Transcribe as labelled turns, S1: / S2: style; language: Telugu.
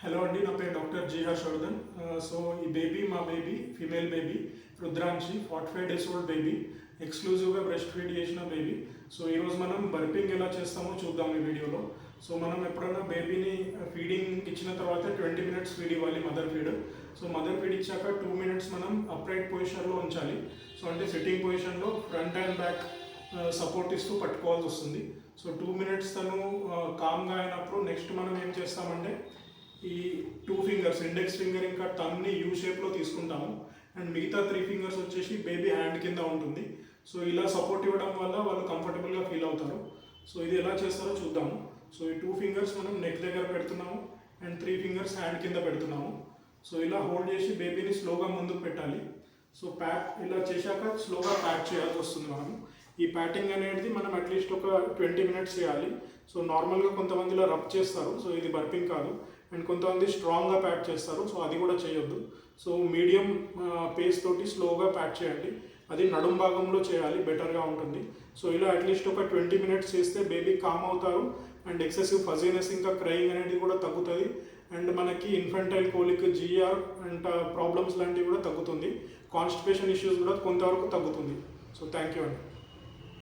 S1: హలో అండి, నా పేరు డాక్టర్ జి హర్షవర్ధన్. సో ఈ మా baby female baby Rudranshi 45 days old baby, ఎక్స్క్లూజివ్గా బ్రెస్ట్ ఫీడ్ చేసిన బేబీ. సో ఈరోజు మనం బర్పింగ్ ఎలా చేస్తామో చూద్దాం ఈ వీడియోలో. సో మనం ఎప్పుడైనా బేబీని ఫీడింగ్ ఇచ్చిన తర్వాత 20 మినిట్స్ ఫీడ్ ఇవ్వాలి, mother feed. So mother feed ఇచ్చాక 2 మినిట్స్ మనం అప్రైట్ పొజిషన్లో ఉంచాలి. సో అంటే సిట్టింగ్ పొజిషన్లో ఫ్రంట్ అండ్ బ్యాక్ సపోర్ట్ ఇస్తూ పట్టుకోవాల్సి వస్తుంది. సో 2 మినిట్స్ తను కామ్గా అయినప్పుడు నెక్స్ట్ మనం ఏం చేస్తామంటే ఈ 2 ఫింగర్స్, ఇండెక్స్ ఫింగర్ ఇంకా థంబ్ని యూ షేప్లో తీసుకుంటాము. అండ్ మిగతా 3 ఫింగర్స్ వచ్చేసి బేబీ హ్యాండ్ కింద ఉంటుంది. సో ఇలా సపోర్ట్ ఇవ్వడం వల్ల వాళ్ళు కంఫర్టబుల్గా ఫీల్ అవుతారు. సో ఇది ఎలా చేస్తారో చూద్దాము. సో ఈ 2 ఫింగర్స్ మనం నెక్ దగ్గర పెడుతున్నాము అండ్ 3 ఫింగర్స్ హ్యాండ్ కింద పెడుతున్నాము. సో ఇలా హోల్డ్ చేసి బేబీని స్లోగా ముందుకు పెట్టాలి. సో ఇలా చేశాక స్లోగా ప్యాక్ చేయాల్సి వస్తుంది మనము. ఈ ప్యాటింగ్ అనేది మనం అట్లీస్ట్ ఒక 20 మినిట్స్ చేయాలి. సో నార్మల్గా కొంతమంది ఇలా రబ్ చేస్తారు, సో ఇది బర్పింగ్ కాదు. అండ్ కొంతమంది స్ట్రాంగ్గా ప్యాక్ చేస్తారు, సో అది కూడా చేయొద్దు. సో మీడియం పేస్ తోటి స్లోగా ప్యాక్ చేయండి. అది నడుం భాగంలో చేయాలి, బెటర్గా ఉంటుంది. సో ఇలా అట్లీస్ట్ ఒక 20 మినిట్స్ చేస్తే బేబీ కామ్ అవుతారు. అండ్ ఎక్సెసివ్ ఫజీనెస్ ఇంకా క్రయింగ్ అనేది కూడా తగ్గుతుంది. అండ్ మనకి infantile colic, GR and problems లాంటివి కూడా తగ్గుతుంది. కాన్స్టిపేషన్ ఇష్యూస్ కూడా కొంతవరకు తగ్గుతుంది. సో థ్యాంక్ యూ అండి.